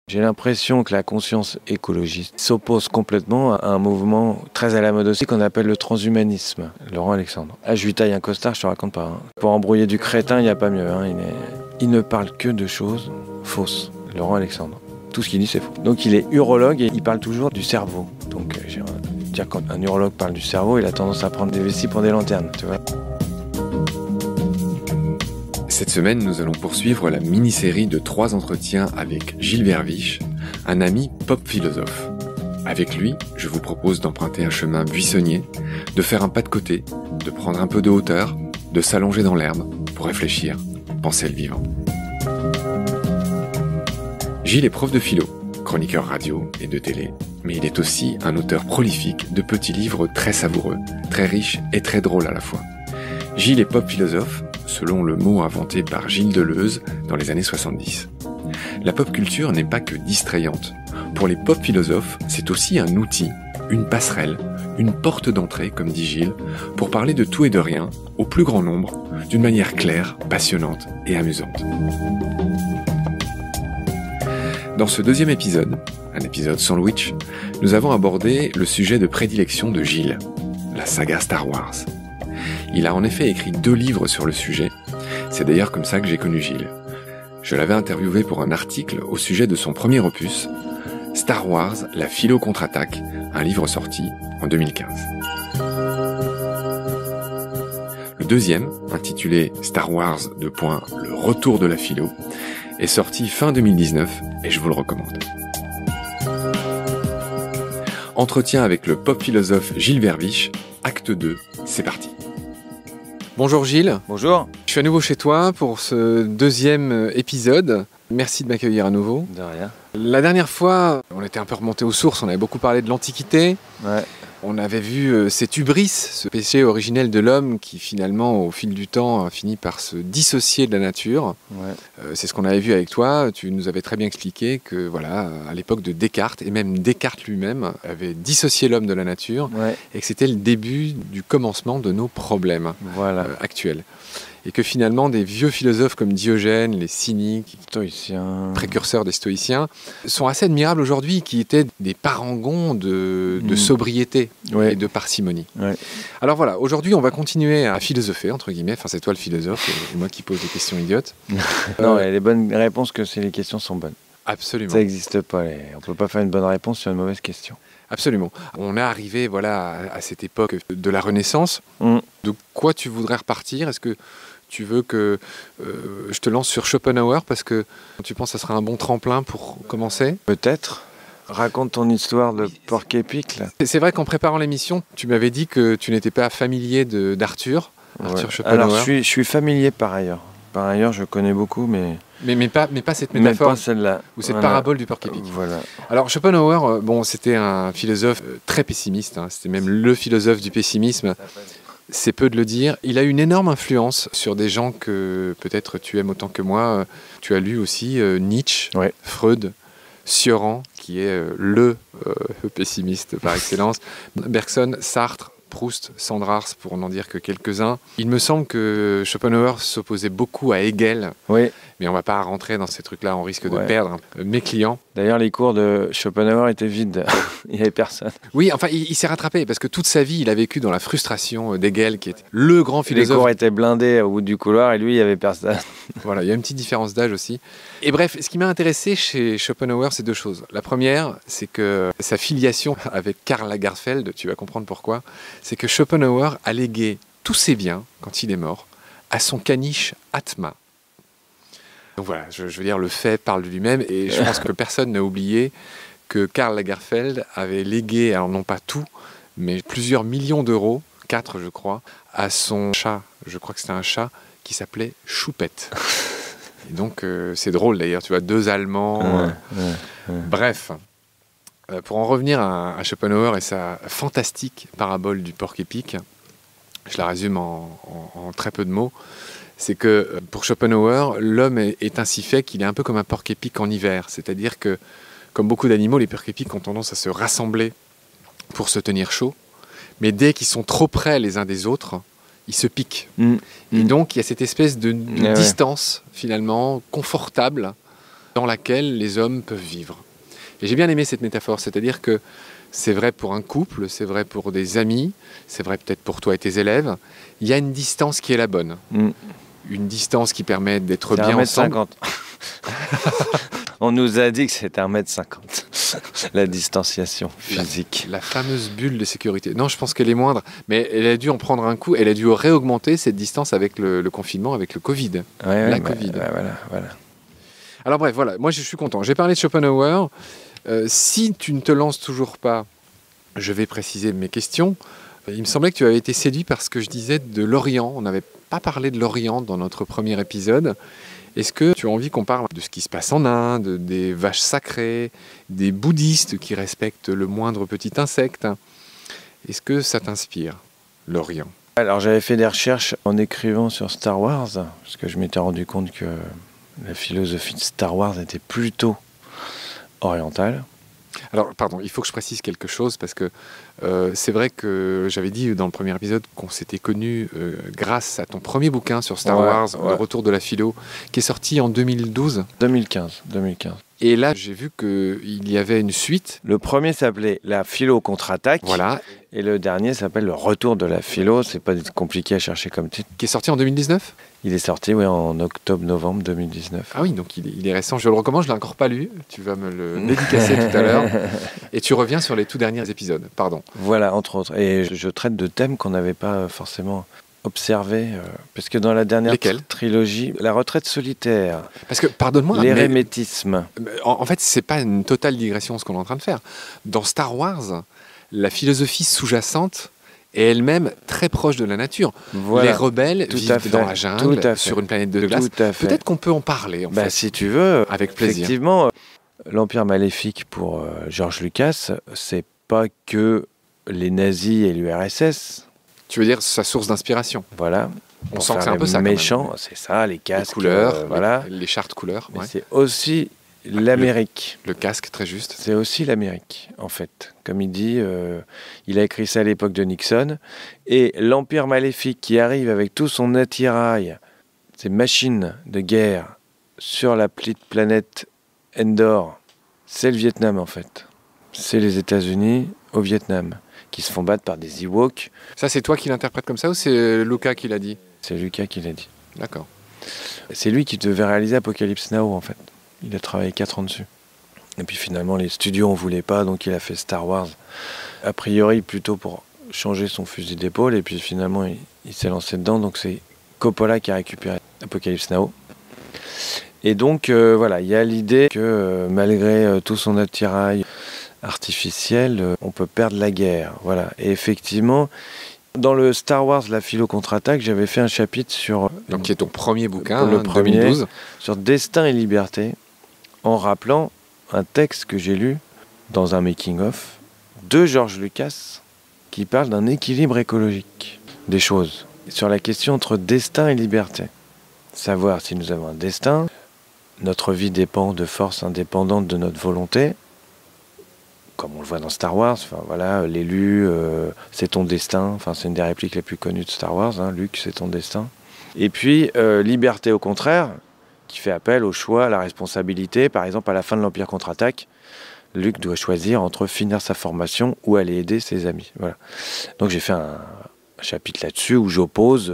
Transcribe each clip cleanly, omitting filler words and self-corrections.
J'ai l'impression que la conscience écologiste s'oppose complètement à un mouvement très à la mode aussi qu'on appelle le transhumanisme. Laurent Alexandre. Ah, je lui taille un costard, je te raconte pas. Pour embrouiller du crétin, il n'y a pas mieux. Il ne parle que de choses fausses. Laurent Alexandre. Tout ce qu'il dit, c'est faux. Donc il est urologue et il parle toujours du cerveau. Donc j'ai envie de dire, quand un urologue parle du cerveau, il a tendance à prendre des vessies pour des lanternes, tu vois. Cette semaine, nous allons poursuivre la mini-série de 3 entretiens avec Gilles Verviche, un ami pop-philosophe. Avec lui, je vous propose d'emprunter un chemin buissonnier, de faire un pas de côté, de prendre un peu de hauteur, de s'allonger dans l'herbe pour réfléchir, penser le vivant. Gilles est prof de philo, chroniqueur radio et de télé, mais il est aussi un auteur prolifique de petits livres très savoureux, très riches et très drôles à la fois. Gilles est pop-philosophe, selon le mot inventé par Gilles Deleuze dans les années 70. La pop culture n'est pas que distrayante. Pour les pop-philosophes, c'est aussi un outil, une passerelle, une porte d'entrée, comme dit Gilles, pour parler de tout et de rien, au plus grand nombre, d'une manière claire, passionnante et amusante. Dans ce deuxième épisode, un épisode sandwich, nous avons abordé le sujet de prédilection de Gilles, la saga Star Wars. Il a en effet écrit 2 livres sur le sujet. C'est d'ailleurs comme ça que j'ai connu Gilles. Je l'avais interviewé pour un article au sujet de son premier opus, Star Wars, la philo contre-attaque, un livre sorti en 2015. Le deuxième, intitulé Star Wars, le retour de la philo, est sorti fin 2019 et je vous le recommande. Entretien avec le pop-philosophe Gilles Verviche, acte 2, c'est parti. Bonjour Gilles. Bonjour. Je suis à nouveau chez toi pour ce deuxième épisode. Merci de m'accueillir à nouveau. De rien. La dernière fois, on était un peu remonté aux sources, on avait beaucoup parlé de l'Antiquité. Ouais. On avait vu cet hubris, ce péché originel de l'homme qui finalement, au fil du temps, a fini par se dissocier de la nature. Ouais. C'est ce qu'on avait vu avec toi. Tu nous avais très bien expliqué que, voilà, à l'époque de Descartes, et même Descartes lui-même, avait dissocié l'homme de la nature, Ouais. et que c'était le début du commencement de nos problèmes Voilà. actuels. Et que finalement, des vieux philosophes comme Diogène, les cyniques, Stoïcien. précurseurs des stoïciens, sont assez admirables aujourd'hui, qui étaient des parangons de sobriété Ouais. et de parcimonie. Ouais. Alors voilà, aujourd'hui on va continuer à philosopher, entre guillemets, enfin c'est toi le philosophe, et moi qui pose des questions idiotes. Non, et les bonnes réponses, que les questions sont bonnes. Absolument. Ça n'existe pas. On ne peut pas faire une bonne réponse sur une mauvaise question. Absolument. On est arrivé voilà, à cette époque de la Renaissance. Mm. De quoi tu voudrais repartir ? Est-ce que tu veux que je te lance sur Schopenhauer parce que tu penses que ça sera un bon tremplin pour commencer ? Peut-être. Raconte ton histoire de porc-épic, là. C'est vrai qu'en préparant l'émission, tu m'avais dit que tu n'étais pas familier d'Arthur Ouais. Schopenhauer. Alors, je suis familier par ailleurs. Par ailleurs, je connais beaucoup, mais Mais pas cette mais métaphore pas celle-là. ou cette Voilà. parabole du porc-épic. Voilà. Alors Schopenhauer, bon, c'était un philosophe très pessimiste, hein. C'était même le philosophe du pessimisme. C'est peu de le dire. Il a eu une énorme influence sur des gens que peut-être tu aimes autant que moi. Tu as lu aussi Nietzsche, Ouais. Freud, Sioran, qui est le pessimiste par excellence, Bergson, Sartre, Proust, Sandrars, pour n'en dire que quelques-uns. Il me semble que Schopenhauer s'opposait beaucoup à Hegel, Oui. mais on ne va pas rentrer dans ces trucs-là, on risque de Ouais. perdre mes clients. D'ailleurs, les cours de Schopenhauer étaient vides. Il n'y avait personne. Oui, enfin, il s'est rattrapé, parce que toute sa vie, il a vécu dans la frustration d'Hegel, qui est le grand Les philosophe. cours étaient blindés au bout du couloir et lui, il n'y avait personne. Voilà, il y a une petite différence d'âge aussi. Et bref, ce qui m'a intéressé chez Schopenhauer, c'est 2 choses. La première, c'est que sa filiation avec Karl Lagerfeld, tu vas comprendre pourquoi, c'est que Schopenhauer a légué tous ses biens, quand il est mort, à son caniche Atma. Donc voilà, je veux dire, le fait parle de lui-même, et je pense que personne n'a oublié que Karl Lagerfeld avait légué, alors non pas tout, mais plusieurs millions d'euros, 4 je crois, à son chat, je crois que c'était un chat, qui s'appelait Choupette. Et donc c'est drôle d'ailleurs, tu vois, 2 Allemands. Bref, pour en revenir à Schopenhauer et sa fantastique parabole du porc-épic, je la résume en très peu de mots, c'est que pour Schopenhauer, l'homme est ainsi fait qu'il est un peu comme un porc-épic en hiver. C'est-à-dire que, comme beaucoup d'animaux, les porcs-épics ont tendance à se rassembler pour se tenir chaud, mais dès qu'ils sont trop près les uns des autres, ils se piquent. Et donc, il y a cette espèce de distance, finalement, confortable, dans laquelle les hommes peuvent vivre. Et j'ai bien aimé cette métaphore, c'est-à-dire que c'est vrai pour un couple, c'est vrai pour des amis, c'est vrai peut-être pour toi et tes élèves. Il y a une distance qui est la bonne. Une distance qui permet d'être bien ensemble. 1m50. On nous a dit que c'était 1m50, la distanciation physique. La fameuse bulle de sécurité. Non, je pense qu'elle est moindre, mais elle a dû en prendre un coup. Elle a dû réaugmenter cette distance avec le confinement, avec le Covid. Covid. Voilà. Alors bref, voilà, moi je suis content. J'ai parlé de Schopenhauer. Si tu ne te lances toujours pas, je vais préciser mes questions. Il me semblait que tu avais été séduit par ce que je disais de l'Orient. On n'avait pas parlé de l'Orient dans notre premier épisode. Est-ce que tu as envie qu'on parle de ce qui se passe en Inde, des vaches sacrées, des bouddhistes qui respectent le moindre petit insecte? Est-ce que ça t'inspire, l'Orient? Alors j'avais fait des recherches en écrivant sur Star Wars, parce que je m'étais rendu compte que la philosophie de Star Wars était plutôt orientale. Alors, pardon, il faut que je précise quelque chose parce que c'est vrai que j'avais dit dans le premier épisode qu'on s'était connus grâce à ton premier bouquin sur Star Wars, Le Retour de la philo, qui est sorti en 2012. 2015. Et là, j'ai vu qu'il y avait une suite. Le premier s'appelait La philo contre-attaque. Voilà. Et le dernier s'appelle Le Retour de la philo. C'est pas compliqué à chercher comme titre. Qui est sorti en 2019 ? Il est sorti, oui, en octobre-novembre 2019. Ah oui, donc il est récent. Je le recommande, je ne l'ai encore pas lu. Tu vas me le dédicacer tout à l'heure. Et tu reviens sur les tout derniers épisodes. Pardon. Voilà, entre autres. Et je traite de thèmes qu'on n'avait pas forcément observés. Parce que dans la dernière trilogie, la retraite solitaire, parce que, pardonne-moi, l'érémétisme. En fait, ce n'est pas une totale digression ce qu'on est en train de faire. Dans Star Wars, la philosophie sous-jacente est elle-même très proche de la nature. Voilà. Les rebelles vivent dans la jungle, sur une planète de glace. Peut-être qu'on peut en parler, en fait. Si tu veux, avec plaisir. Effectivement, l'Empire maléfique pour George Lucas, c'est pas que les nazis et l'URSS. Tu veux dire sa source d'inspiration. Voilà. On sent que c'est un peu ça. Méchant, c'est ça, les casques. Les couleurs, voilà. les chartes couleurs. Mais c'est aussi l'Amérique. Le casque, très juste. C'est aussi l'Amérique, en fait. Comme il dit, il a écrit ça à l'époque de Nixon. Et l'Empire maléfique qui arrive avec tout son attirail, ses machines de guerre sur la petite planète Endor, c'est le Vietnam, en fait. C'est les États-Unis au Vietnam, qui se font battre par des Ewoks. Ça, c'est toi qui l'interprètes comme ça ou c'est Lucas qui l'a dit ? C'est Lucas qui l'a dit. D'accord. C'est lui qui devait réaliser Apocalypse Now, en fait. Il a travaillé 4 ans dessus. Et puis finalement, les studios en voulaient pas, donc il a fait Star Wars. A priori, plutôt pour changer son fusil d'épaule. Et puis finalement, il s'est lancé dedans. Donc c'est Coppola qui a récupéré Apocalypse Now. Et donc, voilà, il y a l'idée que malgré tout son attirail artificiel, on peut perdre la guerre. Voilà. Et effectivement, dans le Star Wars, la philo contre-attaque, j'avais fait un chapitre sur... Donc qui est ton premier bouquin, le premier, 2012. Sur Destin et Liberté, en rappelant un texte que j'ai lu dans un making-of de George Lucas qui parle d'un équilibre écologique des choses, sur la question entre destin et liberté. Savoir si nous avons un destin, notre vie dépend de forces indépendantes de notre volonté, comme on le voit dans Star Wars, enfin voilà, l'élu, c'est ton destin, enfin c'est une des répliques les plus connues de Star Wars, hein, Luke, c'est ton destin. Et puis liberté au contraire, qui fait appel au choix, à la responsabilité. Par exemple, à la fin de l'Empire contre-attaque, Luke doit choisir entre finir sa formation ou aller aider ses amis. Voilà. Donc j'ai fait un chapitre là-dessus où j'oppose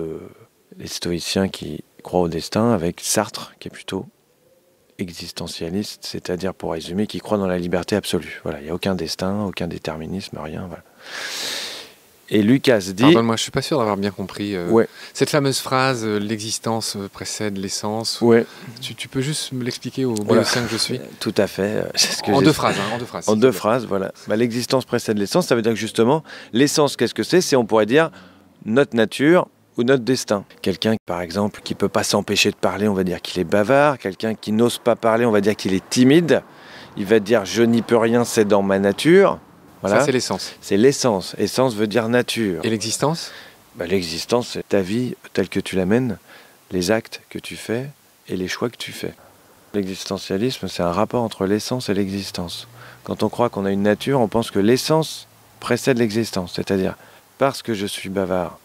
les stoïciens qui croient au destin avec Sartre, qui est plutôt existentialiste, c'est-à-dire, pour résumer, qui croit dans la liberté absolue. Voilà, il n'y a aucun destin, aucun déterminisme, rien. Voilà. Et Lucas dit... Pardonne-moi, je ne suis pas sûr d'avoir bien compris. Cette fameuse phrase, l'existence précède l'essence. Ouais. Tu peux juste me l'expliquer au béotien que je suis ? Tout à fait. C'est ce que en deux phrases. En deux phrases, voilà. L'existence précède l'essence, ça veut dire que justement, l'essence, qu'est-ce que c'est ? C'est, on pourrait dire, notre nature ou notre destin. Quelqu'un, par exemple, qui ne peut pas s'empêcher de parler, on va dire qu'il est bavard. Quelqu'un qui n'ose pas parler, on va dire qu'il est timide. Il va dire, je n'y peux rien, c'est dans ma nature. Voilà. Ça, c'est l'essence. C'est l'essence. Essence veut dire nature. Et l'existence ? L'existence, c'est ta vie telle que tu l'amènes, les actes que tu fais et les choix que tu fais. L'existentialisme, c'est un rapport entre l'essence et l'existence. Quand on croit qu'on a une nature, on pense que l'essence précède l'existence. C'est-à-dire, parce que je suis bavard,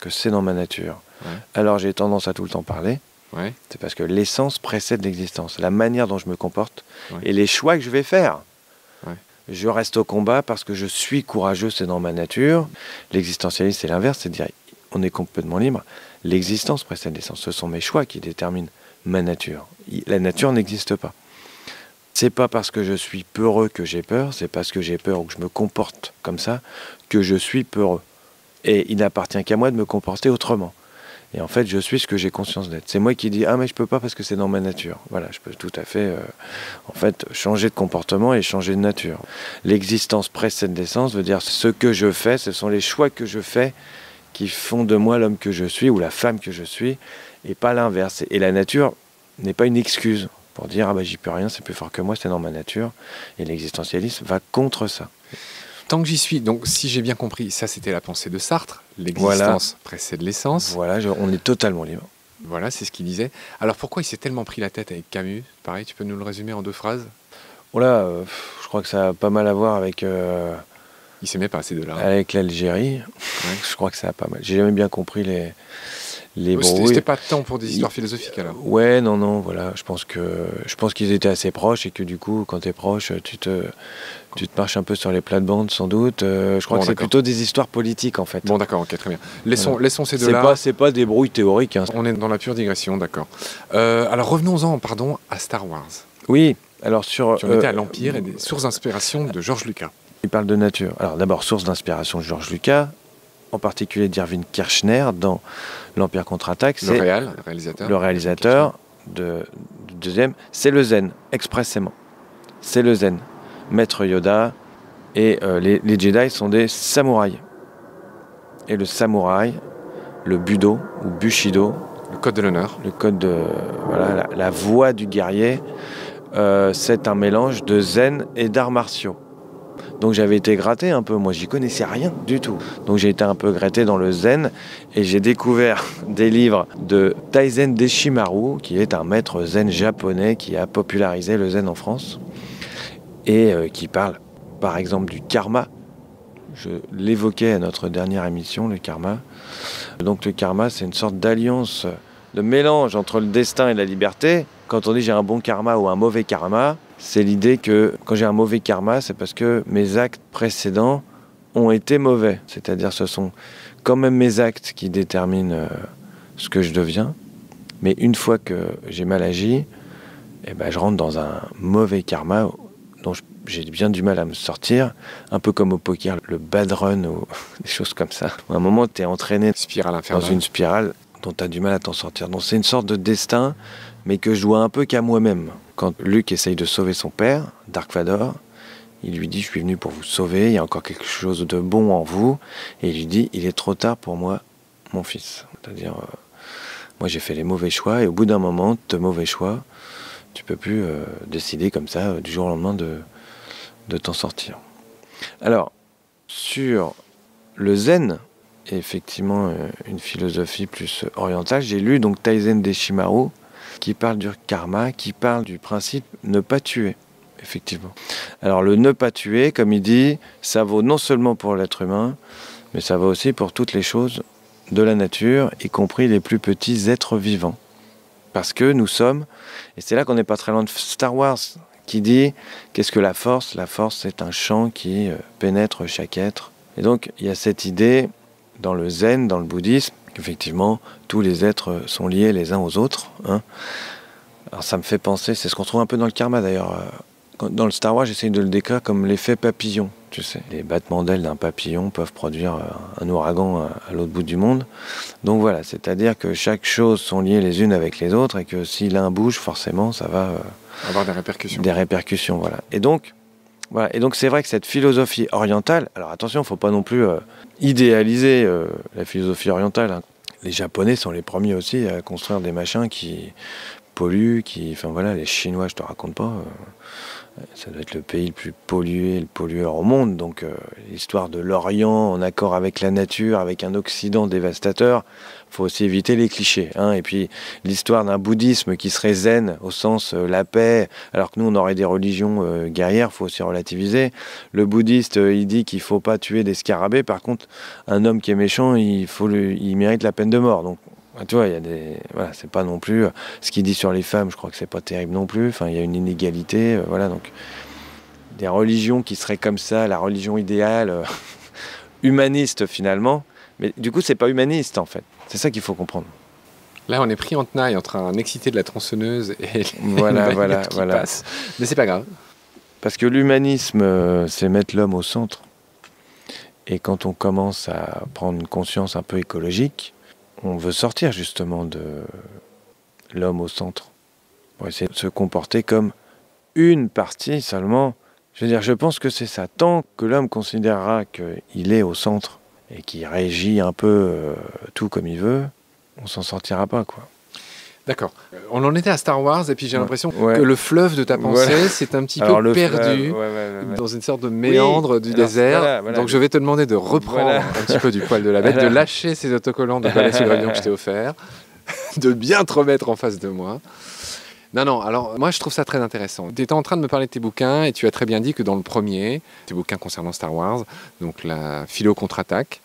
que c'est dans ma nature, alors j'ai tendance à tout le temps parler. Ouais. C'est parce que l'essence précède l'existence. La manière dont je me comporte Ouais. et les choix que je vais faire. Ouais. Je reste au combat parce que je suis courageux, c'est dans ma nature. L'existentialisme, c'est l'inverse, c'est de dire on est complètement libre. L'existence précède l'essence. Ce sont mes choix qui déterminent ma nature. La nature n'existe pas. C'est pas parce que je suis peureux que j'ai peur, c'est parce que j'ai peur ou que je me comporte comme ça que je suis peureux. Et il n'appartient qu'à moi de me comporter autrement. Et en fait, je suis ce que j'ai conscience d'être. C'est moi qui dis ah mais je peux pas parce que c'est dans ma nature. Voilà, je peux tout à fait en fait changer de comportement et changer de nature. L'existence précède l'essence veut dire ce que je fais, ce sont les choix que je fais qui font de moi l'homme que je suis ou la femme que je suis et pas l'inverse. Et la nature n'est pas une excuse pour dire ah bah j'y peux rien, c'est plus fort que moi, c'est dans ma nature. Et l'existentialisme va contre ça. Tant que j'y suis, donc si j'ai bien compris, ça c'était la pensée de Sartre, l'existence précède l'essence. Voilà, on est totalement libre. Voilà, c'est ce qu'il disait. Alors pourquoi il s'est tellement pris la tête avec Camus? Pareil, tu peux nous le résumer en 2 phrases? Oh là, je crois que ça a pas mal à voir avec, Il s'aimait pas ces deux-là. avec l'Algérie. Ouais. Je crois que ça a pas mal. J'ai jamais bien compris les C'était brouilles. pas tant pour des histoires philosophiques alors. Ouais, non, voilà. Je pense qu'ils étaient assez proches et que du coup, quand t'es proche, tu te marches un peu sur les plates-bandes, sans doute. Je crois Bon, que c'est d'accord. plutôt des histoires politiques, en fait. Bon d'accord, ok, très bien. Laissons, Voilà. laissons ces deux-là. C'est pas des brouilles théoriques. Hein. On est dans la pure digression, d'accord. Alors revenons-en, pardon, à Star Wars. Oui. Alors sur. Tu en étais à l'Empire et des sources d'inspiration de George Lucas. Il parle de nature. Alors d'abord, source d'inspiration de George Lucas, en particulier d'Irving Kirchner dans l'Empire contre-attaque. Le réalisateur. Le réalisateur du deuxième, c'est le zen, expressément. C'est le zen. Maître Yoda et les Jedi sont des samouraïs. Et le samouraï, le budo ou bushido, Le code de l'honneur. le code de voilà, la voie du guerrier, c'est un mélange de zen et d'arts martiaux. Donc j'avais été gratté un peu, moi j'y connaissais rien du tout. Donc j'ai été un peu gratté dans le zen et j'ai découvert des livres de Taizen Deshimaru, qui est un maître zen japonais qui a popularisé le zen en France et qui parle par exemple du karma. Je l'évoquais à notre dernière émission, le karma. Donc le karma, c'est une sorte d'alliance, de mélange entre le destin et la liberté. Quand on dit j'ai un bon karma ou un mauvais karma, c'est l'idée que quand j'ai un mauvais karma, c'est parce que mes actes précédents ont été mauvais. C'est-à-dire ce sont quand même mes actes qui déterminent ce que je deviens. Mais une fois que j'ai mal agi, eh ben, je rentre dans un mauvais karma dont j'ai bien du mal à me sortir, un peu comme au poker, le bad run ou des choses comme ça. À un moment, tu es entraîné Spirale dans infernale. une spirale dont tu as du mal à t'en sortir. Donc c'est une sorte de destin, mais que je dois un peu qu'à moi-même. Quand Luke essaye de sauver son père, Dark Vador, il lui dit « Je suis venu pour vous sauver, il y a encore quelque chose de bon en vous. » Et il lui dit « Il est trop tard pour moi, mon fils. » C'est-à-dire, moi j'ai fait les mauvais choix, et au bout d'un moment, de mauvais choix, tu peux plus décider comme ça, du jour au lendemain, de t'en sortir. Alors, sur le zen, effectivement une philosophie plus orientale, j'ai lu donc Taizen Deshimaru, qui parle du karma, qui parle du principe ne pas tuer, effectivement. Alors le ne pas tuer, comme il dit, ça vaut non seulement pour l'être humain, mais ça vaut aussi pour toutes les choses de la nature, y compris les plus petits êtres vivants. Parce que nous sommes, et c'est là qu'on n'est pas très loin de Star Wars, qui dit qu'est-ce que la force? La force, c'est un champ qui pénètre chaque être. Et donc il y a cette idée dans le zen, dans le bouddhisme, qu'effectivement tous les êtres sont liés les uns aux autres. Hein. Alors ça me fait penser, c'est ce qu'on trouve un peu dans le karma d'ailleurs. Dans le Star Wars, j'essaye de le décrire comme l'effet papillon. Tu sais, les battements d'ailes d'un papillon peuvent produire un ouragan à l'autre bout du monde. Donc voilà, c'est-à-dire que chaque chose sont liées les unes avec les autres et que si l'un bouge, forcément, ça va avoir des répercussions. Des répercussions, voilà. Et donc c'est vrai que cette philosophie orientale, alors attention, il ne faut pas non plus idéaliser la philosophie orientale. Hein. Les Japonais sont les premiers aussi à construire des machins qui polluent, enfin voilà, les Chinois, je te raconte pas. Ça doit être le pays le plus pollué, le pollueur au monde. Donc l'histoire de l'Orient en accord avec la nature, avec un Occident dévastateur, faut aussi éviter les clichés. Hein. Et puis l'histoire d'un bouddhisme qui serait zen, au sens la paix, alors que nous on aurait des religions guerrières, faut aussi relativiser. Le bouddhiste, il dit qu'il faut pas tuer des scarabées. Par contre, un homme qui est méchant, il mérite la peine de mort. Donc Tu vois, il y a des... Voilà, c'est pas non plus... Ce qu'il dit sur les femmes, je crois que c'est pas terrible non plus. Enfin, il y a une inégalité, voilà, donc... Des religions qui seraient comme ça, la religion idéale, humaniste finalement. Mais du coup, c'est pas humaniste en fait. C'est ça qu'il faut comprendre. Là, on est pris en tenaille entre un excité de la tronçonneuse et voilà, qui passe. Mais c'est pas grave. Parce que l'humanisme, c'est mettre l'homme au centre. Et quand on commence à prendre une conscience un peu écologique, on veut sortir justement de l'homme au centre. Pour essayer de se comporter comme une partie seulement. Je veux dire, je pense que c'est ça. Tant que l'homme considérera qu'il est au centre et qu'il régit un peu tout comme il veut, on s'en sortira pas, quoi. D'accord. On en était à Star Wars et puis j'ai l'impression Ouais. que le fleuve de ta pensée s'est un petit peu perdu dans une sorte de méandre du désert. Donc je vais te demander de reprendre un petit peu du poil de la bête, de lâcher ces autocollants de balai sur l'avion que je t'ai offert, de bien te remettre en face de moi. Non, alors moi je trouve ça très intéressant. Tu étais en train de me parler de tes bouquins et tu as très bien dit que dans le premier, tes bouquins concernant Star Wars, donc la philo contre-attaque,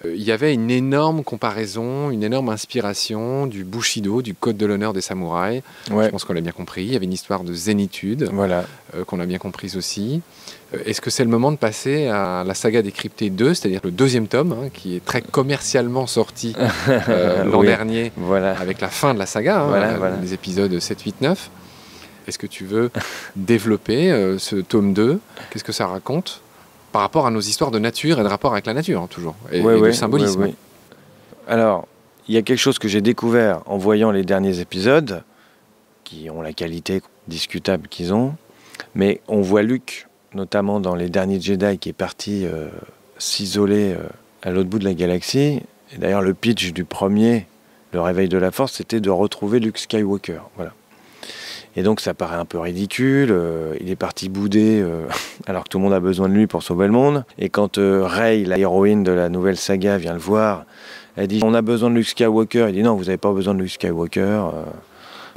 il y avait une énorme comparaison, une énorme inspiration du Bushido, du code de l'honneur des samouraïs. Ouais. Je pense qu'on l'a bien compris. Il y avait une histoire de zénitude qu'on a bien comprise aussi. Est-ce que c'est le moment de passer à la saga décryptée 2, c'est-à-dire le deuxième tome, qui est très commercialement sorti l'an dernier, avec la fin de la saga, les épisodes 7, 8, 9. Est-ce que tu veux développer ce tome 2 ? Qu'est-ce que ça raconte par rapport à nos histoires de nature et de rapport avec la nature, toujours, et de symbolisme. Alors, il y a quelque chose que j'ai découvert en voyant les derniers épisodes, qui ont la qualité discutable qu'ils ont, mais on voit Luke, notamment dans les derniers Jedi, qui est parti s'isoler à l'autre bout de la galaxie. Et d'ailleurs, le pitch du premier, le réveil de la Force, c'était de retrouver Luke Skywalker. Voilà. Et donc ça paraît un peu ridicule, il est parti bouder alors que tout le monde a besoin de lui pour sauver le monde. Et quand Rey, la héroïne de la nouvelle saga, vient le voir, elle dit « On a besoin de Luke Skywalker ». Il dit « Non, vous n'avez pas besoin de Luke Skywalker,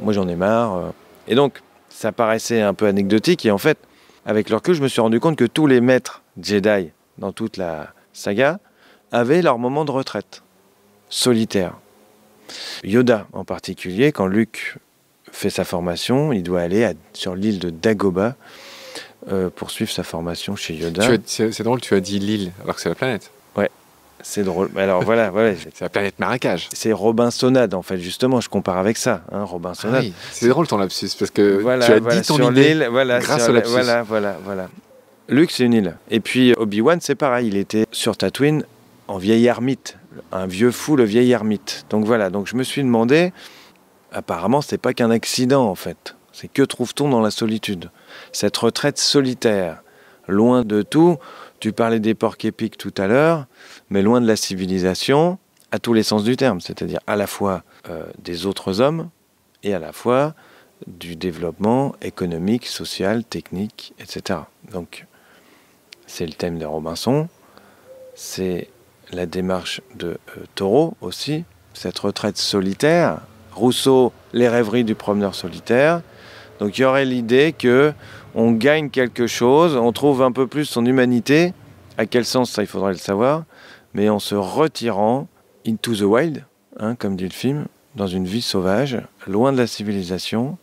moi j'en ai marre ». Et donc ça paraissait un peu anecdotique et en fait, avec le recul, je me suis rendu compte que tous les maîtres Jedi dans toute la saga avaient leur moment de retraite, solitaire. Yoda en particulier, quand Luke fait sa formation, il doit aller sur l'île de Dagobah pour suivre sa formation chez Yoda. C'est drôle, tu as dit l'île, alors que c'est la planète. Ouais, c'est drôle. Alors voilà. C'est la planète marécage. C'est Robinsonade, en fait, justement, je compare avec ça, Robinsonade. Ah oui, c'est drôle ton lapsus, parce que tu as dit ton idée grâce au lapsus. Voilà. Luke, c'est une île. Et puis Obi-Wan, c'est pareil, il était sur Tatooine en vieil ermite, un vieux fou, le vieil ermite. Donc voilà, donc je me suis demandé... Apparemment, c'est pas qu'un accident, en fait. C'est que trouve-t-on dans la solitude ? Cette retraite solitaire, loin de tout. Tu parlais des porcs épics tout à l'heure, mais loin de la civilisation, à tous les sens du terme. C'est-à-dire à la fois des autres hommes et à la fois du développement économique, social, technique, etc. Donc, c'est le thème de Robinson. C'est la démarche de Thoreau aussi. Cette retraite solitaire... Rousseau, les rêveries du promeneur solitaire. Donc il y aurait l'idée que on gagne quelque chose, on trouve un peu plus son humanité. À quel sens, ça il faudrait le savoir. Mais en se retirant into the wild, comme dit le film, dans une vie sauvage, loin de la civilisation.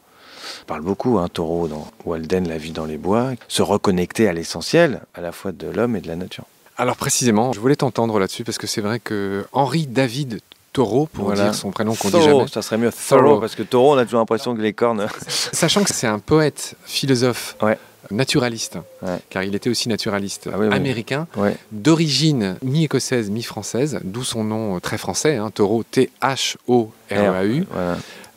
On parle beaucoup, Thoreau dans Walden, La vie dans les bois. Se reconnecter à l'essentiel, à la fois de l'homme et de la nature. Alors précisément, je voulais t'entendre là-dessus parce que c'est vrai que Henri David Thoreau, pour dire son prénom qu'on dit jamais. Ça serait mieux Thoreau, parce que Thoreau, on a toujours l'impression que les cornes... Sachant que c'est un poète, philosophe, naturaliste, car il était aussi naturaliste américain, d'origine mi-écossaise, mi-française, d'où son nom très français, Thoreau, T-H-O-R-E-A-U.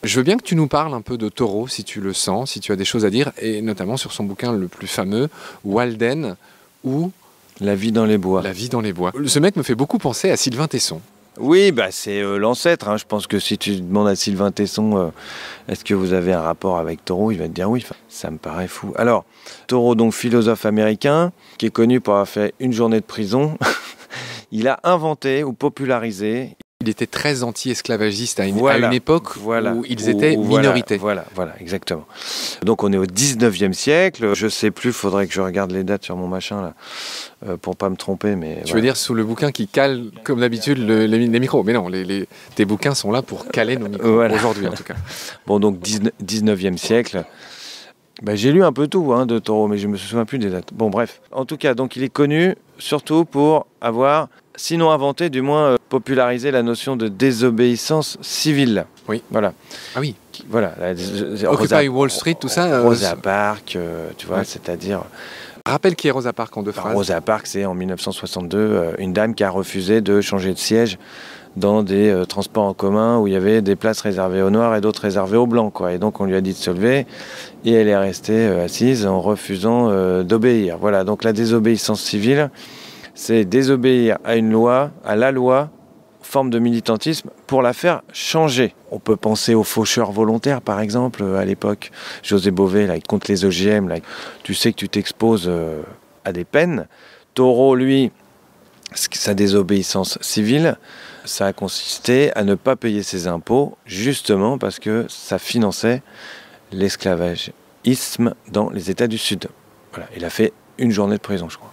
Je veux bien que tu nous parles un peu de Thoreau, si tu le sens, si tu as des choses à dire, et notamment sur son bouquin le plus fameux, Walden, ou... La vie dans les bois. La vie dans les bois. Ce mec me fait beaucoup penser à Sylvain Tesson. Oui, c'est l'ancêtre. Je pense que si tu demandes à Sylvain Tesson est-ce que vous avez un rapport avec Thoreau, il va te dire oui. Ça me paraît fou. Alors, Thoreau, donc philosophe américain, qui est connu pour avoir fait une journée de prison, il a inventé ou popularisé il était très anti-esclavagiste à une époque où ils étaient minorité. Voilà, exactement. Donc on est au 19e siècle. Je sais plus, faudrait que je regarde les dates sur mon machin là, pour pas me tromper. Mais tu veux dire sous le bouquin qui cale, comme d'habitude, les micros. Mais non, tes bouquins sont là pour caler nos micros, aujourd'hui en tout cas. Bon, donc 19e siècle. J'ai lu un peu tout de Toro, mais je me souviens plus des dates. Bon, bref. En tout cas, donc il est connu surtout pour avoir, sinon inventé, du moins popularisé la notion de désobéissance civile. Oui. Voilà. Ah oui. Voilà. Occupy Wall Street, tout ça. Rosa Parks, tu vois, c'est-à-dire... Rappelle qui est Rosa Parks en 2 phrases. Rosa Parks, c'est en 1962 une dame qui a refusé de changer de siège dans des transports en commun où il y avait des places réservées aux Noirs et d'autres réservées aux Blancs, quoi. Et donc on lui a dit de se lever et elle est restée assise en refusant d'obéir. Voilà, donc la désobéissance civile, c'est désobéir à une loi, à la loi, forme de militantisme, pour la faire changer. On peut penser aux faucheurs volontaires, par exemple, à l'époque. José Bové, là, contre les OGM, là, tu sais que tu t'exposes à des peines. Toro, lui, sa désobéissance civile, ça a consisté à ne pas payer ses impôts, justement parce que ça finançait l'esclavagisme dans les États du Sud. Voilà, il a fait 1 journée de prison, je crois.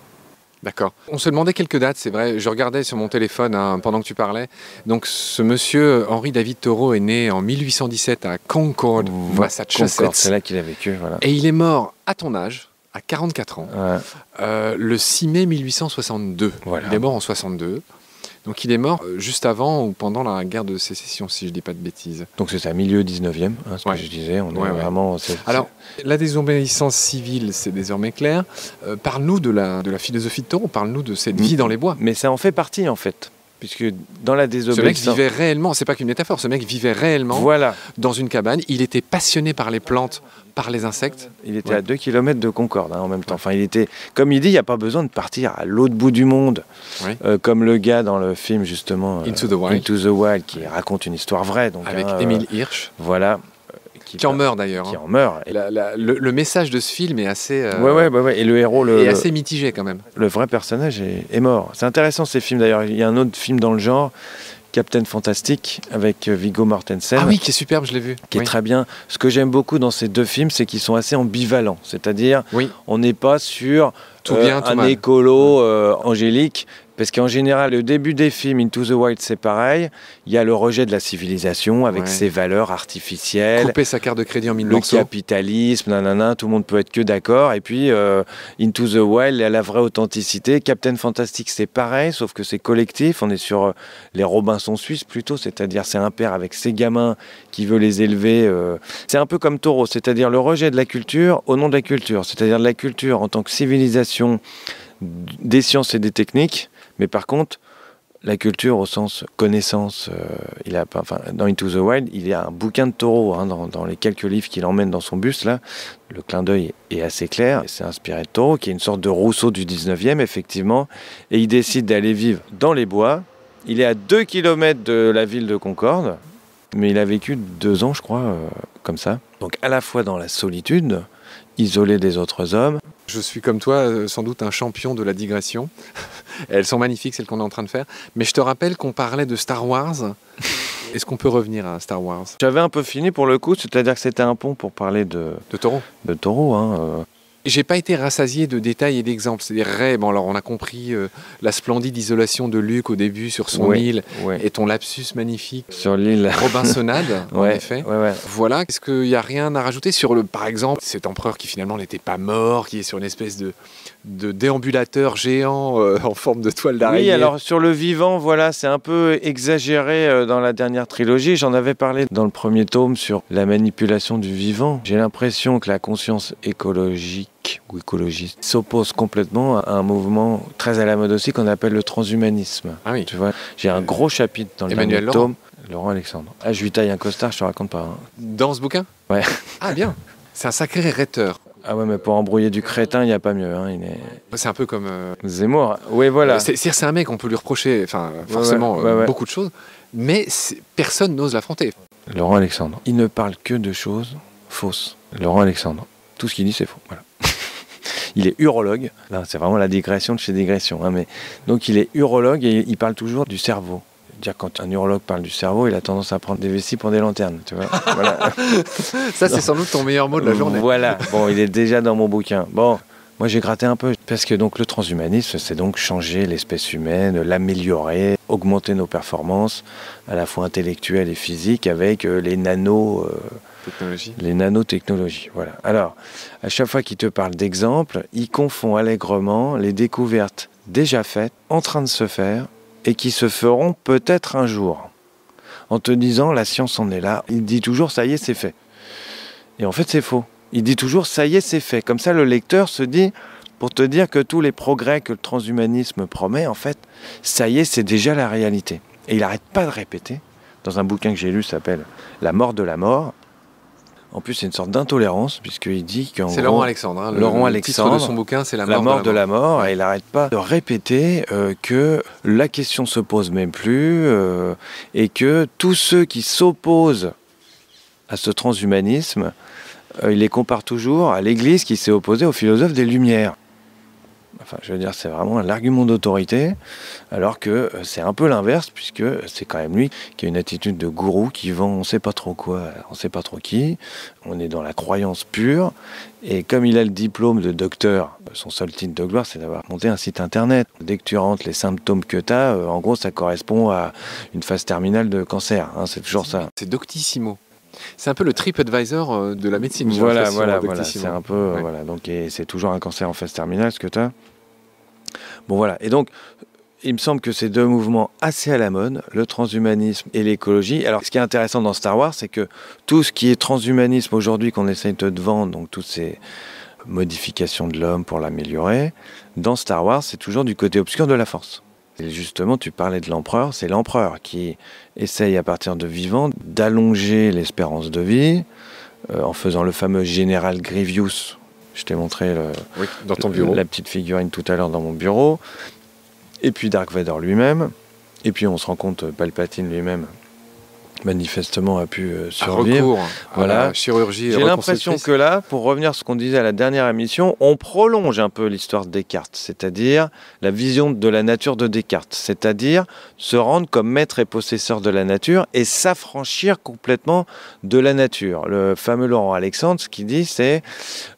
D'accord. On se demandait quelques dates, c'est vrai. Je regardais sur mon téléphone pendant que tu parlais. Donc, ce monsieur, Henry David Thoreau, est né en 1817 à Concord, Massachusetts. Concord, c'est là qu'il a vécu. Voilà. Et il est mort à ton âge, à 44 ans, le 6 mai 1862. Voilà. Il est mort en 62. Donc il est mort juste avant ou pendant la guerre de sécession, si je ne dis pas de bêtises. Donc c'est ça, milieu 19e, ce que je disais. On est vraiment... Alors, la désobéissance civile, c'est désormais clair. Parle-nous de la philosophie de Thoreau, parle-nous de cette vie dans les bois. Mais ça en fait partie, en fait. Puisque dans la désobéissance... Ce mec vivait réellement, c'est pas qu'une métaphore, ce mec vivait réellement dans une cabane. Il était passionné par les plantes, par les insectes. Il était à 2 km de Concorde en même temps. Enfin, il était, comme il dit, il n'y a pas besoin de partir à l'autre bout du monde. Comme le gars dans le film, justement, Into the Wild, qui raconte une histoire vraie. Donc, avec Émile Hirsch. Voilà. Qui en meurt d'ailleurs. Qui en meurt. Le message de ce film est assez... Et le héros... est assez mitigé quand même. Le vrai personnage est mort. C'est intéressant ces films d'ailleurs. Il y a un autre film dans le genre, Captain Fantastic, avec Viggo Mortensen. Ah oui, qui est superbe, je l'ai vu. Qui est très bien. Ce que j'aime beaucoup dans ces 2 films, c'est qu'ils sont assez ambivalents. C'est-à-dire, on n'est pas sur un écolo angélique. Parce qu'en général, le début des films, Into the Wild, c'est pareil. Il y a le rejet de la civilisation avec ses valeurs artificielles. Couper sa carte de crédit en 1000 morceaux. Le capitalisme, tout le monde peut être que d'accord. Et puis, Into the Wild, il y a la vraie authenticité. Captain Fantastic, c'est pareil, sauf que c'est collectif. On est sur les Robinson suisses plutôt, c'est-à-dire c'est un père avec ses gamins qui veut les élever. C'est un peu comme Taureau, c'est-à-dire le rejet de la culture au nom de la culture. C'est-à-dire de la culture en tant que civilisation des sciences et des techniques. Mais par contre, la culture au sens connaissance, dans Into the Wild, il y a un bouquin de Taureau dans les quelques livres qu'il emmène dans son bus là. Le clin d'œil est assez clair. C'est inspiré de Taureau, qui est une sorte de Rousseau du 19e, effectivement. Et il décide d'aller vivre dans les bois. Il est à 2 km de la ville de Concorde, mais il a vécu 2 ans, je crois, comme ça. Donc à la fois dans la solitude, isolé des autres hommes. Je suis comme toi, sans doute un champion de la digression. Elles sont magnifiques, celles qu'on est en train de faire. Mais je te rappelle qu'on parlait de Star Wars. Est-ce qu'on peut revenir à Star Wars ? J'avais un peu fini pour le coup, c'est-à-dire que c'était un pont pour parler de Taureau. De Taureau, J'ai pas été rassasié de détails et d'exemples. C'est-à-dire, bon, alors on a compris la splendide isolation de Luke au début sur son île et ton lapsus magnifique sur l'île Robinsonade, en effet. Voilà. Est-ce qu'il n'y a rien à rajouter sur par exemple, cet empereur qui finalement n'était pas mort, qui est sur une espèce de déambulateur géant en forme de toile d'araignée. Oui, alors sur le vivant, voilà, c'est un peu exagéré dans la dernière trilogie. J'en avais parlé dans le premier tome sur la manipulation du vivant. J'ai l'impression que la conscience écologique ou écologiste s'oppose complètement à un mouvement très à la mode aussi qu'on appelle le transhumanisme. Ah oui. Tu vois, j'ai un gros chapitre dans le dernier tome. Laurent Alexandre. Ah, je lui taille un costard, je te raconte pas. Dans ce bouquin ? Ouais. Ah bien. C'est un sacré rhéteur. Ah ouais, mais pour embrouiller du crétin, il n'y a pas mieux. C'est un peu comme... Zemmour. Oui, voilà. C'est un mec, on peut lui reprocher forcément beaucoup de choses, mais personne n'ose l'affronter. Laurent Alexandre. Il ne parle que de choses fausses. Laurent Alexandre. Tout ce qu'il dit, c'est faux. Voilà. Il est urologue. Là, c'est vraiment la digression de chez digression. Mais... Donc, il est urologue et il parle toujours du cerveau. dire, quand un neurologue parle du cerveau, il a tendance à prendre des vessies pour des lanternes, tu vois. Voilà. Ça, c'est sans doute ton meilleur mot de la journée. Voilà, bon, il est déjà dans mon bouquin. Bon, moi j'ai gratté un peu, parce que donc le transhumanisme, c'est donc changer l'espèce humaine, l'améliorer, augmenter nos performances, à la fois intellectuelles et physiques, avec les nanotechnologies. Voilà. Alors, à chaque fois qu'il te parle d'exemples, il confond allègrement les découvertes déjà faites, en train de se faire, et qui se feront peut-être un jour. En te disant, la science en est là, il dit toujours, ça y est, c'est fait. Et en fait, c'est faux. Il dit toujours, ça y est, c'est fait. Comme ça, le lecteur se dit, pour te dire que tous les progrès que le transhumanisme promet, en fait, ça y est, c'est déjà la réalité. Et il n'arrête pas de répéter, dans un bouquin que j'ai lu, ça s'appelle « La mort de la mort ». En plus, c'est une sorte d'intolérance, puisqu'il dit qu'en c'est Laurent Alexandre. Hein, le titre de son bouquin, c'est « La mort de la mort ». Et il n'arrête pas de répéter que la question se pose même plus, et que tous ceux qui s'opposent à ce transhumanisme, il les compare toujours à l'Église qui s'est opposée aux philosophes des Lumières. Enfin, je veux dire, c'est vraiment un argument d'autorité, alors que c'est un peu l'inverse, puisque c'est quand même lui qui a une attitude de gourou qui vend on ne sait pas trop quoi, on ne sait pas trop qui. On est dans la croyance pure, et comme il a le diplôme de docteur, son seul titre de gloire, c'est d'avoir monté un site internet. Dès que tu rentres les symptômes que tu as, en gros, ça correspond à une phase terminale de cancer, hein, c'est toujours ça. C'est Doctissimo. C'est un peu le TripAdvisor de la médecine. Voilà, c'est un peu, voilà. Donc, c'est toujours un cancer en phase terminale, ce que tu as. Bon, voilà. Et donc, il me semble que ces deux mouvements assez à la mode, le transhumanisme et l'écologie. Alors, ce qui est intéressant dans Star Wars, c'est que tout ce qui est transhumanisme aujourd'hui qu'on essaye de te vendre, donc toutes ces modifications de l'homme pour l'améliorer, dans Star Wars, c'est toujours du côté obscur de la force. Et justement, tu parlais de l'empereur, c'est l'empereur qui essaye à partir de vivant d'allonger l'espérance de vie en faisant le fameux général Grievous. Je t'ai montré dans ton bureau. La petite figurine tout à l'heure dans mon bureau. Et puis Dark Vader lui-même. Et puis on se rend compte, Palpatine lui-même, manifestement, a pu survivre. Recours à la chirurgie. J'ai l'impression que là, pour revenir à ce qu'on disait à la dernière émission, on prolonge un peu l'histoire de Descartes, c'est-à-dire la vision de la nature de Descartes, c'est-à-dire se rendre comme maître et possesseur de la nature et s'affranchir complètement de la nature. Le fameux Laurent Alexandre, ce qu'il dit, c'est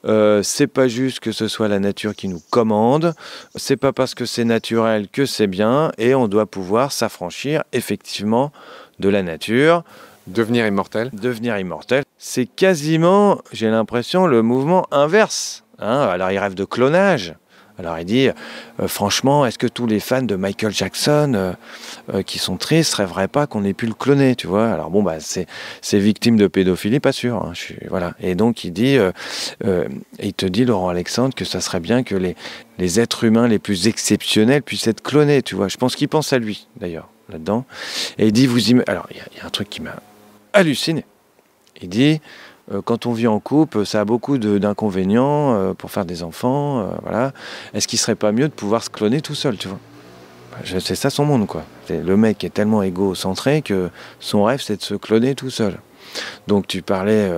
pas juste que ce soit la nature qui nous commande, c'est pas parce que c'est naturel que c'est bien, et on doit pouvoir s'affranchir effectivement de la nature. Devenir immortel. Devenir immortel. C'est quasiment, j'ai l'impression, le mouvement inverse. Hein, alors il rêve de clonage. Alors il dit, franchement, est-ce que tous les fans de Michael Jackson qui sont tristes rêveraient pas qu'on ait pu le cloner, tu vois? Alors bon, bah c'est victime de pédophilie, pas sûr. Hein, voilà. Et donc il dit, il te dit, Laurent Alexandre, que ça serait bien que les êtres humains les plus exceptionnels puissent être clonés, tu vois? Je pense qu'il pense à lui, d'ailleurs, là-dedans. Et il dit, alors il y a un truc qui m'a halluciné. Il dit, quand on vit en couple, ça a beaucoup d'inconvénients pour faire des enfants. Voilà. Est-ce qu'il ne serait pas mieux de pouvoir se cloner tout seul, tu vois? C'est ça son monde, quoi. Le mec est tellement égocentré que son rêve, c'est de se cloner tout seul. Donc tu parlais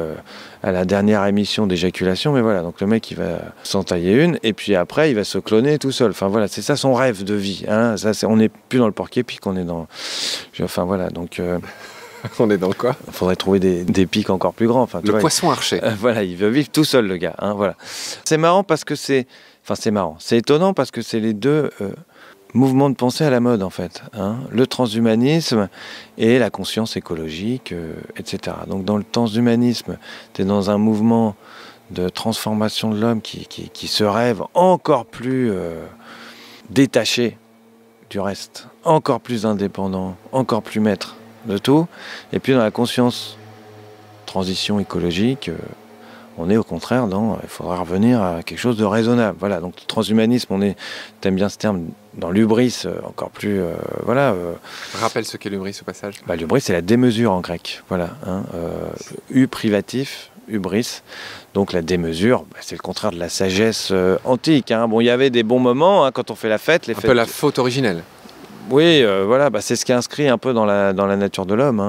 à la dernière émission d'éjaculation, mais voilà, donc le mec il va s'en tailler une, et puis après il va se cloner tout seul. Enfin voilà, c'est ça son rêve de vie. Hein. On n'est plus dans le porc-épic, on est dans... Enfin voilà, donc... On est dans quoi? Il faudrait trouver des pics encore plus grands. Enfin, le poisson archer. Voilà, il veut vivre tout seul, le gars. Hein, voilà. C'est marrant parce que c'est... Enfin, c'est marrant. C'est étonnant parce que c'est les deux mouvements de pensée à la mode, en fait. Hein, le transhumanisme et la conscience écologique, etc. Donc, dans le transhumanisme, tu es dans un mouvement de transformation de l'homme qui se rêve encore plus détaché du reste, encore plus indépendant, encore plus maître de tout. Et puis dans la conscience transition écologique, on est au contraire dans il faudra revenir à quelque chose de raisonnable. Voilà, donc le transhumanisme, t'aimes bien ce terme, dans l'hubris, encore plus voilà. Rappelle ce qu'est l'hubris au passage. L'hubris, c'est la démesure en grec. Voilà, hein, privatif, hubris. Donc la démesure, c'est le contraire de la sagesse antique. Hein. Bon, il y avait des bons moments hein, quand on fait la fête. Un peu la faute originelle. Oui, voilà, c'est ce qui est inscrit un peu dans la nature de l'homme.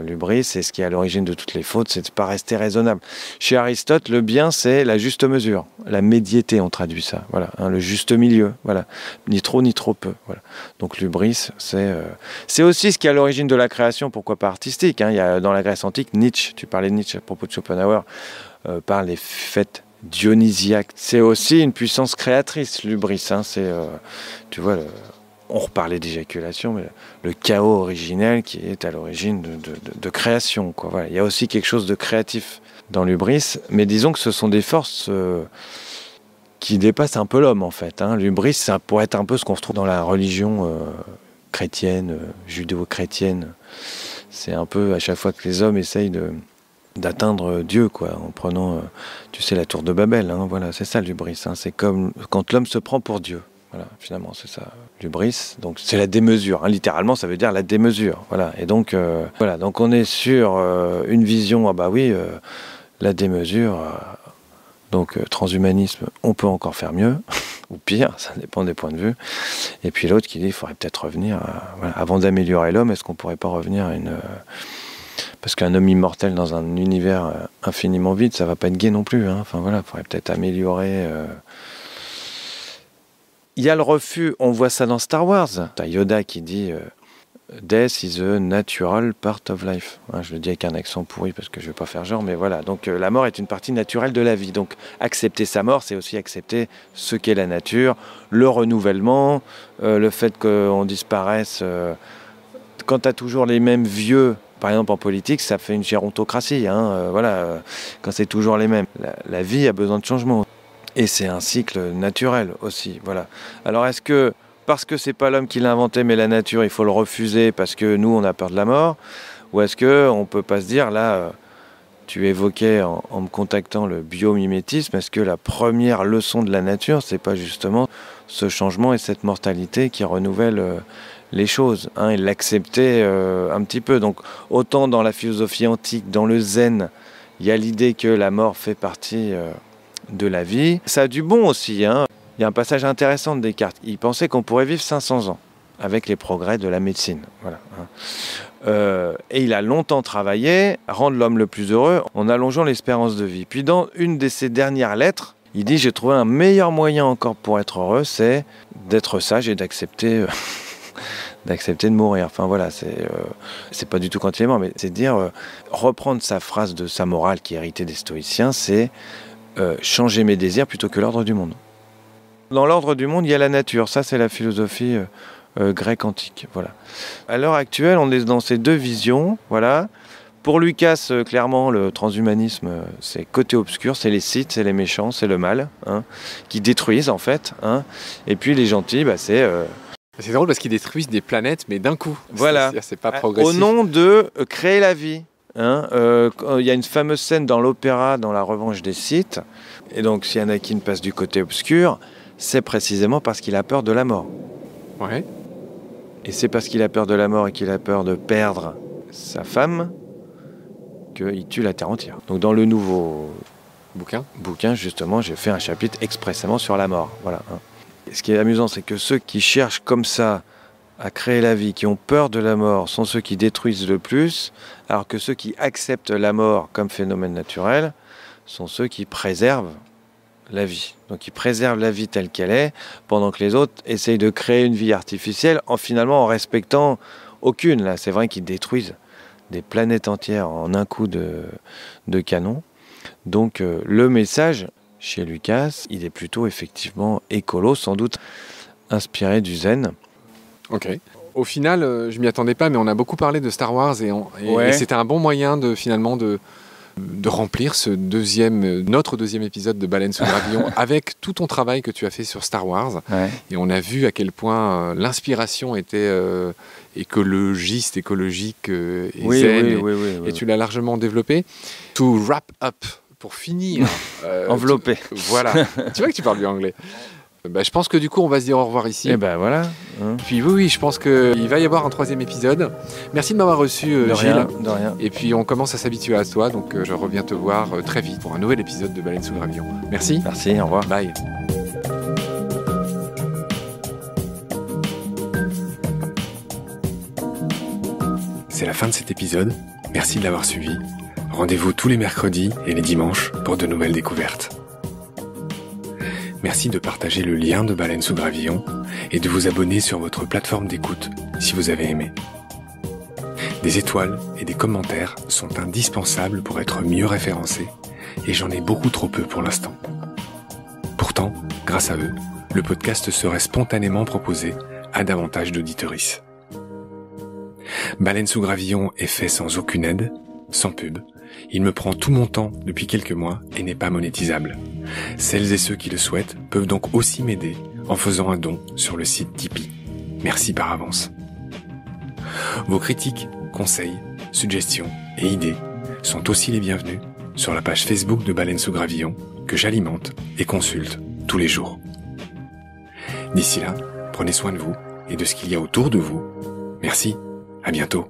L'hubris, c'est ce qui est à l'origine de toutes les fautes, c'est de ne pas rester raisonnable. Chez Aristote, le bien, c'est la juste mesure, la médiété, on traduit ça. Voilà, le juste milieu, voilà, ni trop ni trop peu. Voilà. Donc l'hubris, c'est aussi ce qui est à l'origine de la création, pourquoi pas artistique. Il y a dans la Grèce antique, Nietzsche, tu parlais de Nietzsche à propos de Schopenhauer, parle des fêtes dionysiaques. C'est aussi une puissance créatrice, l'hubris. Tu vois, on reparlait d'éjaculation, mais le chaos originel qui est à l'origine de création, quoi. Voilà. Il y a aussi quelque chose de créatif dans l'hubris, mais disons que ce sont des forces qui dépassent un peu l'homme, en fait. L'hubris, ça pourrait être un peu ce qu'on retrouve dans la religion chrétienne, judéo-chrétienne. C'est un peu à chaque fois que les hommes essayent d'atteindre Dieu, quoi, en prenant, tu sais, la tour de Babel. Voilà, c'est ça l'hubris. C'est comme quand l'homme se prend pour Dieu. Voilà, finalement, c'est ça, l'hubris. Donc, c'est la démesure. Littéralement, ça veut dire la démesure. Voilà. Et donc, voilà. Donc, on est sur une vision, la démesure. Donc, transhumanisme, on peut encore faire mieux, ou pire, ça dépend des points de vue. Et puis l'autre qui dit, il faudrait peut-être revenir, avant d'améliorer l'homme, est-ce qu'on pourrait pas revenir à une... Parce qu'un homme immortel dans un univers infiniment vide, ça va pas être gai non plus. Enfin voilà, il faudrait peut-être améliorer... Il y a le refus, on voit ça dans Star Wars. T'as Yoda qui dit Death is a natural part of life. Je le dis avec un accent pourri parce que je ne vais pas faire genre, mais voilà. Donc la mort est une partie naturelle de la vie. Donc accepter sa mort, c'est aussi accepter ce qu'est la nature, le renouvellement, le fait qu'on disparaisse. Quand tu as toujours les mêmes vieux, par exemple en politique, ça fait une gérontocratie. Voilà, quand c'est toujours les mêmes. La vie a besoin de changement. Et c'est un cycle naturel aussi, voilà. Alors est-ce que, parce que c'est pas l'homme qui l'a inventé, mais la nature, il faut le refuser parce que nous, on a peur de la mort? Ou est-ce qu'on peut pas se dire, là, tu évoquais en me contactant le biomimétisme, est-ce que la première leçon de la nature, c'est pas justement ce changement et cette mortalité qui renouvelle les choses, et l'accepter un petit peu. Donc autant dans la philosophie antique, dans le zen, il y a l'idée que la mort fait partie... de la vie. Ça a du bon aussi. Il y a un passage intéressant de Descartes. Il pensait qu'on pourrait vivre 500 ans avec les progrès de la médecine. Voilà. Et il a longtemps travaillé à rendre l'homme le plus heureux en allongeant l'espérance de vie. Puis dans une de ses dernières lettres, il dit « J'ai trouvé un meilleur moyen encore pour être heureux, c'est d'être sage et d'accepter... d'accepter de mourir. » Enfin voilà, c'est pas du tout quand il est mort, mais c'est dire, reprendre sa phrase de sa morale qui est héritée des stoïciens, c'est changer mes désirs plutôt que l'ordre du monde. Dans l'ordre du monde, il y a la nature. Ça, c'est la philosophie grecque antique. Voilà. À l'heure actuelle, on est dans ces deux visions. Voilà. Pour Lucas, clairement, le transhumanisme, c'est côté obscur, c'est les Sith, c'est les méchants, c'est le mal, qui détruisent en fait. Et puis les gentils, c'est... C'est drôle parce qu'ils détruisent des planètes, mais d'un coup. Voilà. C'est pas progressif. Au nom de créer la vie. Il y a une fameuse scène dans l'opéra, dans La Revanche des Sith, et donc si Anakin passe du côté obscur, c'est précisément parce qu'il a peur de la mort. Ouais. Et c'est parce qu'il a peur de la mort et qu'il a peur de perdre sa femme qu'il tue la terre entière. Donc dans le nouveau bouquin justement, j'ai fait un chapitre expressément sur la mort. Voilà. Et ce qui est amusant, c'est que ceux qui cherchent comme ça à créer la vie, qui ont peur de la mort, sont ceux qui détruisent le plus, alors que ceux qui acceptent la mort comme phénomène naturel sont ceux qui préservent la vie. Donc ils préservent la vie telle qu'elle est, pendant que les autres essayent de créer une vie artificielle en respectant aucune. Là, c'est vrai qu'ils détruisent des planètes entières en un coup de canon. Donc le message chez Lucas, il est plutôt effectivement écolo, sans doute inspiré du zen. Ok. Au final, je m'y attendais pas, mais on a beaucoup parlé de Star Wars et c'était un bon moyen de remplir notre deuxième épisode de Baleine sous gravillon avec tout ton travail que tu as fait sur Star Wars. Ouais. Et on a vu à quel point l'inspiration était écologique et zen. Et tu l'as largement développé. To wrap up, pour finir. Enveloppé. Voilà. Tu vois que tu parles bien anglais. Je pense que du coup on va se dire au revoir ici. Et voilà. Puis oui, je pense qu'il va y avoir un troisième épisode. Merci de m'avoir reçu, Gilles. De rien. Et puis on commence à s'habituer à toi, donc je reviens te voir très vite pour un nouvel épisode de Baleine sous gravillon. Merci. Merci, au revoir. Bye. c'est la fin de cet épisode. Merci de l'avoir suivi. Rendez-vous tous les mercredis et les dimanches pour de nouvelles découvertes. Merci de partager le lien de Baleine sous Gravillon et de vous abonner sur votre plateforme d'écoute si vous avez aimé. Des étoiles et des commentaires sont indispensables pour être mieux référencés et j'en ai beaucoup trop peu pour l'instant. Pourtant, grâce à eux, le podcast serait spontanément proposé à davantage d'auditeuristes. Baleine sous Gravillon est fait sans aucune aide, sans pub. Il me prend tout mon temps depuis quelques mois et n'est pas monétisable. Celles et ceux qui le souhaitent peuvent donc aussi m'aider en faisant un don sur le site Tipeee. Merci par avance. Vos critiques, conseils, suggestions et idées sont aussi les bienvenus sur la page Facebook de Baleine sous Gravillon que j'alimente et consulte tous les jours. D'ici là, prenez soin de vous et de ce qu'il y a autour de vous. Merci, à bientôt.